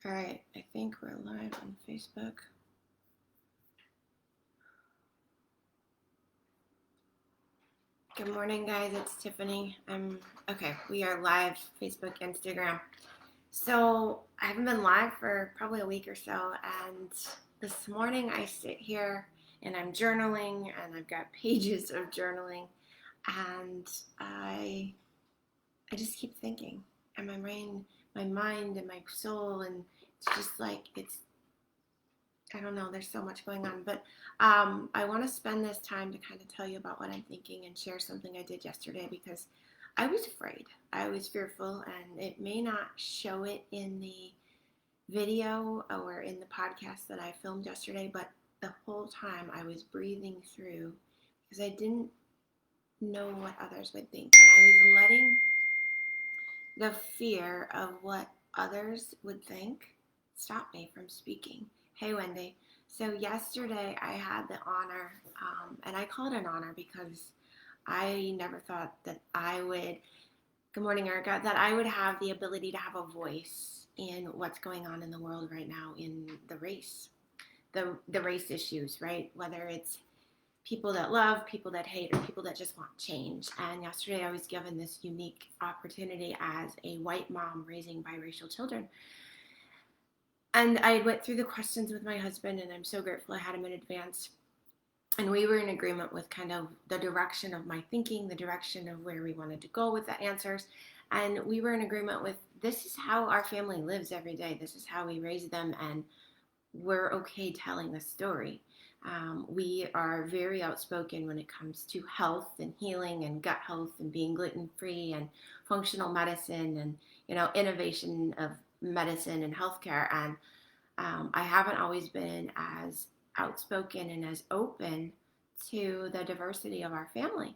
All right, I think we're live on Facebook. Good morning, guys. It's Tiffany. We are live, Facebook, Instagram. So I haven't been live for probably a week or so, and this morning I sit here and I'm journaling, and I've got pages of journaling, and I just keep thinking, and my brain, my mind, and my soul, and it's just like I don't know, there's so much going on, but I want to spend this time to kind of tell you about what I'm thinking and share something I did yesterday, because I was afraid. I was fearful, and it may not show it in the video or in the podcast that I filmed yesterday, but the whole time I was breathing through because I didn't know what others would think, and I was letting the fear of what others would think stopped me from speaking. Hey, Wendy. So yesterday I had the honor, and I call it an honor because I never thought that I would, good morning, Erica, that I would have the ability to have a voice in what's going on in the world right now in the race, the race issues, right? Whether it's people that love, people that hate, or people that just want change. And yesterday I was given this unique opportunity as a white mom raising biracial children. And I went through the questions with my husband, and I'm so grateful I had him in advance. And we were in agreement with kind of the direction of my thinking, the direction of where we wanted to go with the answers. And we were in agreement with, this is how our family lives every day. This is how we raise them, and we're okay telling the story. We are very outspoken when it comes to health and healing and gut health and being gluten-free and functional medicine and, innovation of medicine and healthcare. And I haven't always been as outspoken and as open to the diversity of our family.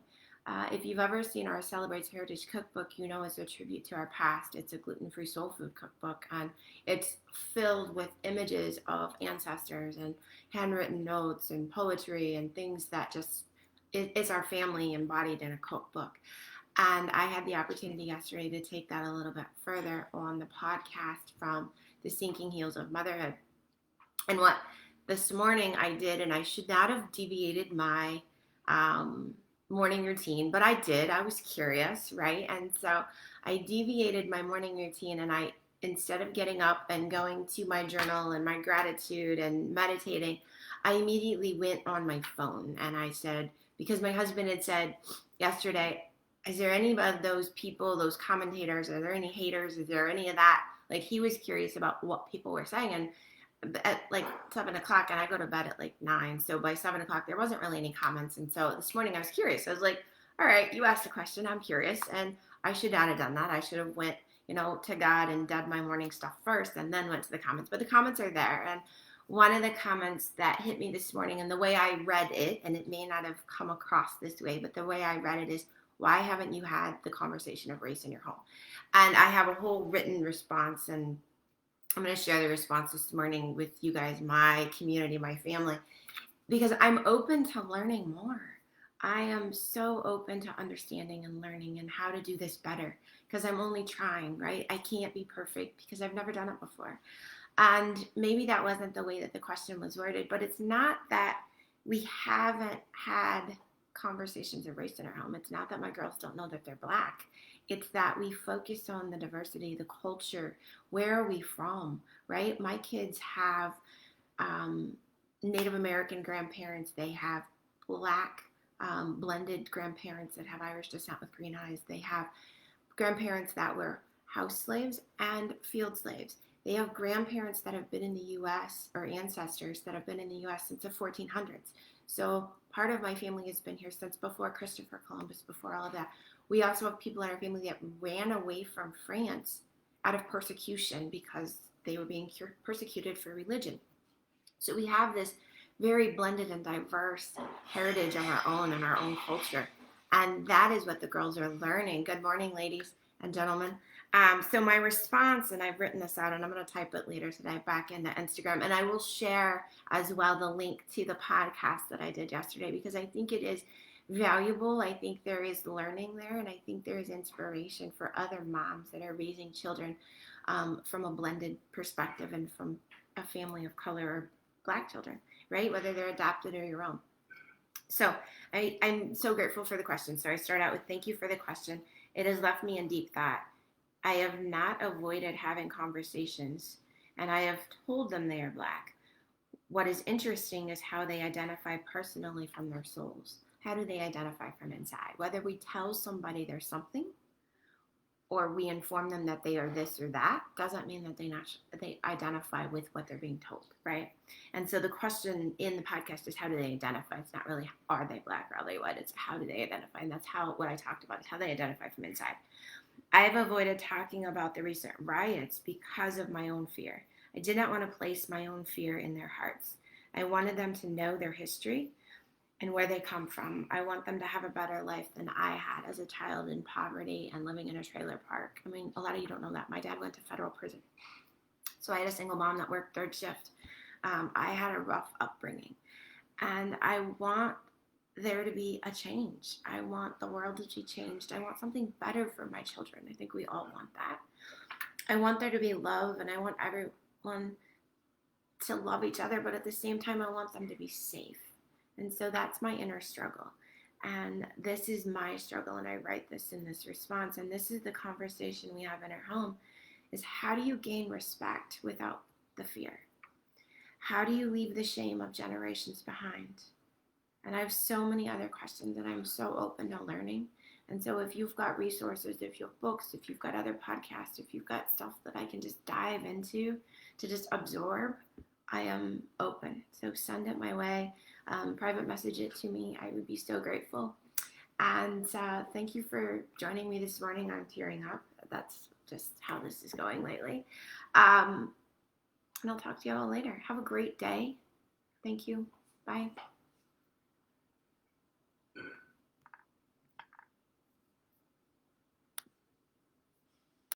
If you've ever seen our Celebrates Heritage cookbook, it's a tribute to our past. It's a gluten-free soul food cookbook, and it's filled with images of ancestors and handwritten notes and poetry and things that just is our family embodied in a cookbook. And I had the opportunity yesterday to take that a little bit further on the podcast from the Sinking Heels of Motherhood. And what this morning I did, and I should not have deviated my morning routine, but I did. I was curious, right? And so I deviated my morning routine, and instead of getting up and going to my journal and my gratitude and meditating, I immediately went on my phone, and I said, because my husband had said yesterday, is there any of those people, those commentators, are there any haters? Is there any of that? Like, he was curious about what people were saying. And at like 7 o'clock, and I go to bed at like 9. So by 7 o'clock, there wasn't really any comments. And so this morning I was curious. I was like, all right, you asked a question. I'm curious. And I should not have done that. I should have went, to God and done my morning stuff first and then went to the comments. But the comments are there. And one of the comments that hit me this morning, and the way I read it, and it may not have come across this way, but the way I read it is, why haven't you had the conversation of race in your home? And I have a whole written response, and I'm going to share the response this morning with you guys, my community, my family, because I'm open to learning more. I am so open to understanding and learning and how to do this better, because I'm only trying, right? I can't be perfect because I've never done it before. And maybe that wasn't the way that the question was worded, but it's not that we haven't had conversations of race in our home. It's not that my girls don't know that they're Black. It's that we focus on the diversity, the culture. Where are we from, right? My kids have Native American grandparents. They have Black blended grandparents that have Irish descent with green eyes. They have grandparents that were house slaves and field slaves. They have grandparents that have been in the U.S. or ancestors that have been in the U.S. since the 1400s. So part of my family has been here since before Christopher Columbus, before all of that. We also have people in our family that ran away from France out of persecution because they were being persecuted for religion. So we have this very blended and diverse heritage of our own and our own culture. And that is what the girls are learning. Good morning, ladies and gentlemen. So my response, and I've written this out, and I'm going to type it later today back into Instagram, and I will share as well the link to the podcast that I did yesterday, because I think it is valuable. I think there is learning there, and I think there is inspiration for other moms that are raising children from a blended perspective and from a family of color or Black children, right? Whether they're adopted or your own. So I'm so grateful for the question. So I start out with thank you for the question. It has left me in deep thought. I have not avoided having conversations, and I have told them they are Black. What is interesting is how they identify personally from their souls. How do they identify from inside? Whether we tell somebody they're something or we inform them that they are this or that doesn't mean that they identify with what they're being told, right? And so the question in the podcast is how do they identify? It's not really are they Black or are they white? It's how do they identify? And that's what I talked about is how they identify from inside. I've avoided talking about the recent riots because of my own fear. I did not want to place my own fear in their hearts. I wanted them to know their history and where they come from. I want them to have a better life than I had as a child in poverty and living in a trailer park. I mean, a lot of you don't know that. My dad went to federal prison. So I had a single mom that worked third shift. I had a rough upbringing. And I want there to be a change. I want the world to be changed. I want something better for my children. I think we all want that. I want there to be love, and I want everyone to love each other, but at the same time, I want them to be safe. And so that's my inner struggle. And this is my struggle, and I write this in this response. And this is the conversation we have in our home, is how do you gain respect without the fear? How do you leave the shame of generations behind? And I have so many other questions, and I'm so open to learning. And so if you've got resources, if you have books, if you've got other podcasts, if you've got stuff that I can just dive into to just absorb, I am open. So send it my way. Private message it to me. I would be so grateful. And thank you for joining me this morning. I'm tearing up. That's just how this is going lately. And I'll talk to you all later. Have a great day. Thank you. Bye.